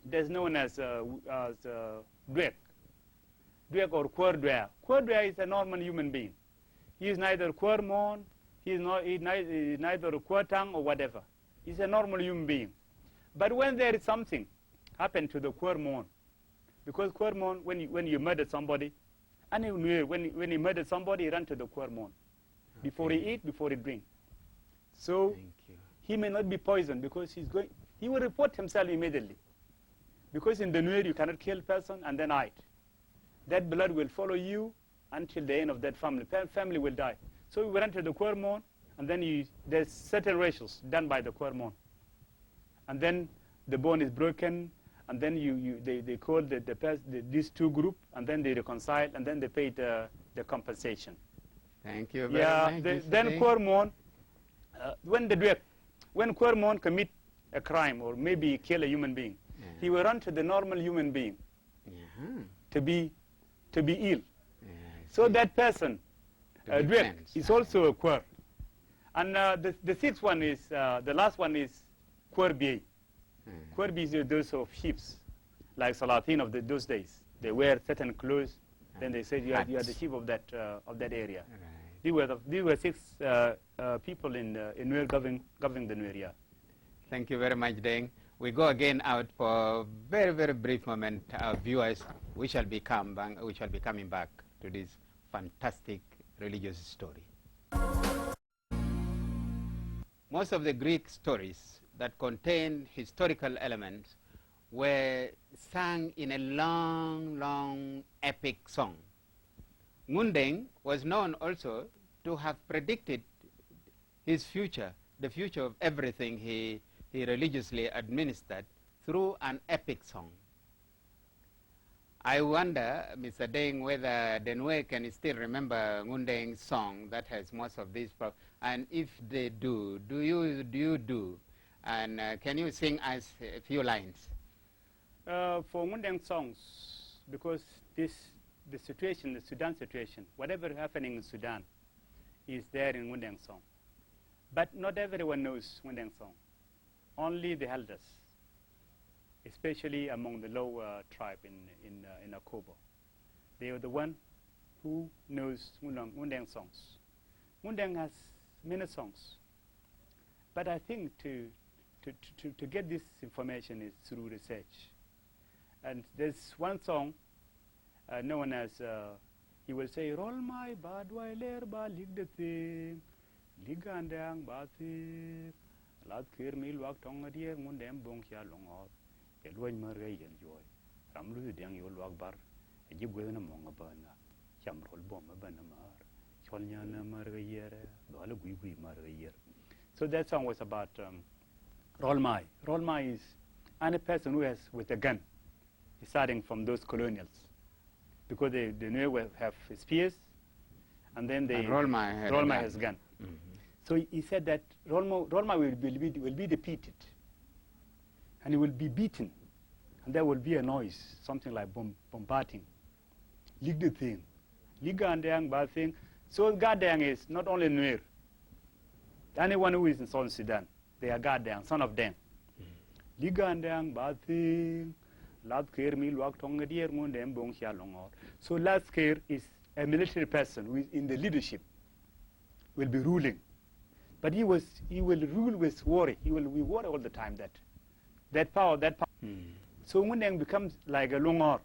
There's known as Dwek. Dwek or Kwerdwea. Kwerdwea is a normal human being. He is neither Kwermon, he's neither a Kwertang or whatever. He's a normal human being. But when there is something happened to the Kwermon, because Kwermon, when you murder somebody, and when he murdered somebody, he ran to the Kwermon. Before he eat, before he drink. So he may not be poisoned because he will report himself immediately. Because in the Nuer you cannot kill a person and then hide. That blood will follow you until the end of that family. Family will die. So we ran to the Kwermon, and then there's certain rituals done by the Kwermon. And then the bone is broken, and then they call these two groups, and then they reconcile, and then they pay the compensation. Thank you very much. Then Kwermon, when Kwermon commit a crime or maybe kill a human being, he will run to the normal human being to be ill. So that person, Dwek, is also a Kwer. And the sixth one is, the last one is Kwerbi. Kwerbi is those of chiefs, like Salatin of those days. They wear certain clothes, then they say you are the chief of that area. Right. These were six people in Nuer governing the Nuer. Thank you very much, Deng. We go again out for a very, very brief moment. Our viewers, we shall be coming back to this fantastic religious story. Most of the Greek stories that contain historical elements were sung in a long, long epic song. Ngundeng was known also to have predicted his future, the future of everything he religiously administered through an epic song. I wonder, Mr. Deng, whether the Nuer can still remember Ngundeng's song that has most of these, and if they do you do? And can you sing us a few lines? For Ngundeng songs, because the Sudan situation, whatever is happening in Sudan is there in Ngundeng song. But not everyone knows Ngundeng song. Only the elders, especially among the lower tribe in Akobo. They are the one who knows Ngundeng songs. Ngundeng has many songs. But I think to get this information is through research. And there's one song known as, he will say, roll my badwailer ba ligdete, ligandang batir, lat kir mi luak tong adier ngundem bong sia longot, elwany margay yel joy, ramlu dang yo luak bar, ejibwe na monga bana, cham roll bom bana mar, cholnya na margay yere, doale gui margay yer. So that song was about Rolmai. Rolmai is any person who has with a gun, starting from those colonials, because they Nuer have spears, and then Rolmai has gun. Mm-hmm. So he said that Rolmai will be defeated, and he will be beaten, and there will be a noise, something like bombarding. Lig the thing, liga and dang bad thing. So Gadang is not only Nuer. Anyone who is in Southern Sudan, they are Gadang, son of them. Liga and dang bad thing. So Latsker is a military person who is in the leadership, will be ruling. But he will rule with worry. He will be worried all the time that power. So Ngundeng becomes like a Longor.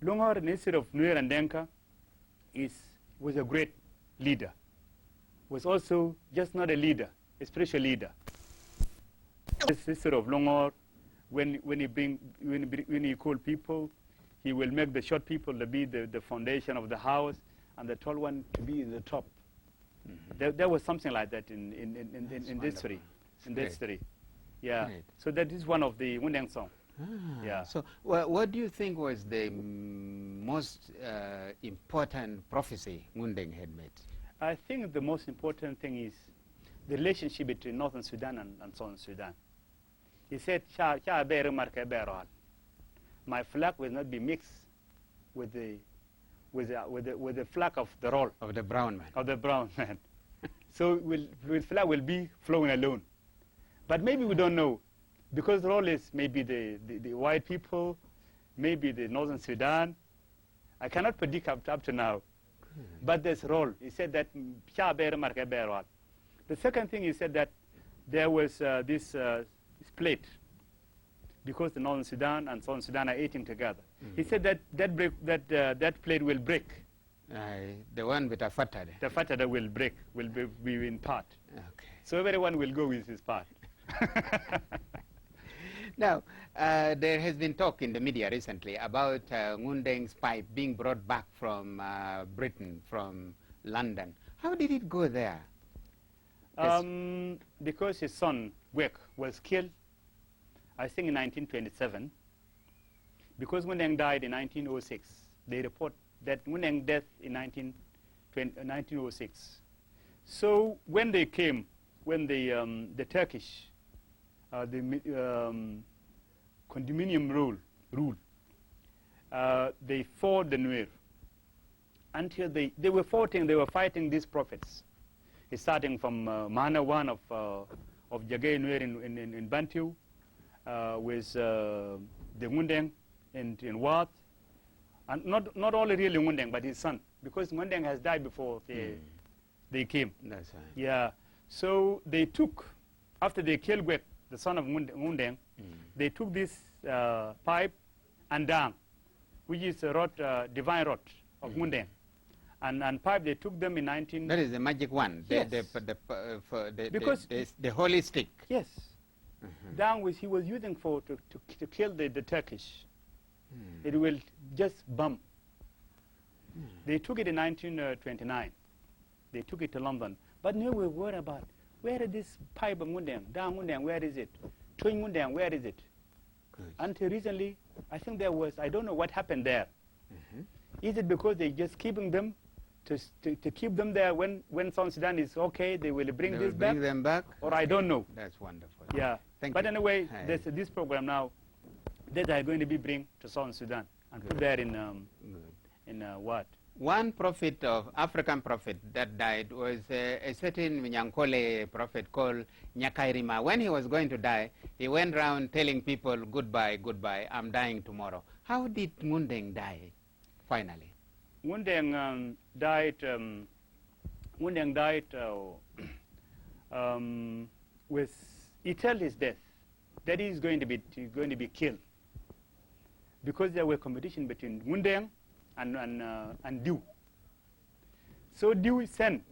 Longor, instead of Nuer and Denka, was a great leader. Was also just not a leader, a spiritual leader. Instead of Longor, when he call people, he will make the short people to be the foundation of the house, and the tall one to be in the top. Mm-hmm. There was something like that in history. In history, yeah. Great. So that is one of the Ngundeng song. Yeah. So what do you think was the most important prophecy Ngundeng had made? I think the most important thing is the relationship between Northern Sudan and Southern Sudan. He said, my flag will not be mixed with the flag of the roll. Of the brown man. Of the brown man. So the flag will be flowing alone. But maybe we don't know. because the role is maybe the white people, maybe the Northern Sudan. I cannot predict up to now. But there's a role. He said that the second thing he said that there was this split because the Northern Sudan and Southern Sudan are eating together. He said that that plate will break. The one with a fatted. The fatted will break, will be in part. Okay. So everyone will go with his part. Now, there has been talk in the media recently about Ngundeng's pipe being brought back from Britain, from London. How did it go there? Because his son, Wek, was killed, I think in 1927. Because Ngundeng died in 1906, they report that Ngundeng death in 1906. So when they came, when the Turkish, condominium rule, they fought the Nuer until they were fighting these prophets. Starting from Mana one of Jagay Nuer in Bantu, with the Ngundeng in Wat, and not only really Ngundeng, but his son, because Ngundeng has died before they came. That's right. Yeah. So they took, after they killed Gwek, the son of Ngundeng, they took this pipe and dang, which is a rod, divine rod of Ngundeng. And pipe, they took them in 19... That is the magic one, yes. the holy stick. Yes. Dang, which he was using to kill the Turkish. It will just bump. They took it in 1929. They took it to London. But now we're worried about, where is this pipe of Ngundeng? Dang Ngundeng, where is it? Twin Ngundeng, where is it? Good. Until recently, I think there was, I don't know what happened there. Is it because they're just keeping them, to keep them there when South Sudan is okay, they will bring this back? Bring them back? Or I don't know. That's wonderful. Yeah. Thank but you. Anyway, there's this program now that they're going to be bring to South Sudan and put there in what? One prophet of African prophet that died was a certain Nyankole prophet called Nyakairima. When he was going to die, he went around telling people, goodbye, goodbye, I'm dying tomorrow. How did Ngundeng die, finally? Ngundeng died with, he told his death that he's going to be killed, because there were competition between Ngundeng and Diu. So Diu sent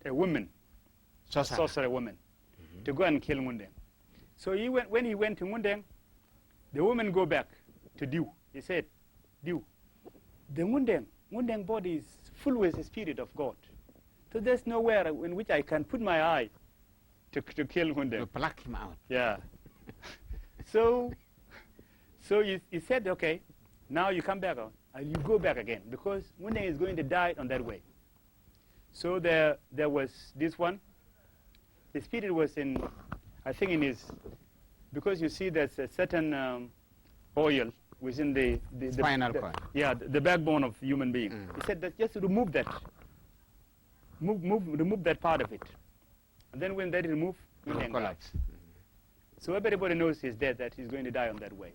a woman, a sorcerer woman, to go and kill Ngundeng. So when he went to Ngundeng, the woman go back to Diu. He said, Diu, the Ngundeng body is full with the spirit of God. So there's nowhere in which I can put my eye to kill Ngundeng. To pluck him out. Yeah. So he said, okay, now you come back, you go back again, because Ngundeng is going to die on that way. So there was this one. The spirit was in, I think in his, because you see there's a certain oil within the spinal cord. Yeah, the backbone of human being. He said that just remove that. Remove that part of it. And then when that is removed, Ngundeng collapse. So everybody knows he's dead, that he's going to die on that way.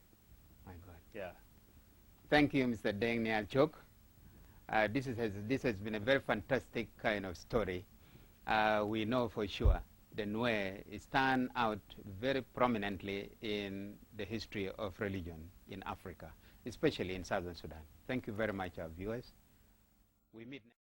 My God. Yeah. Thank you, Mr. Deng Nial Chok. This has been a very fantastic kind of story. We know for sure the Nuer stand out very prominently in the history of religion in Africa, especially in Southern Sudan. Thank you very much, our viewers. We meet next.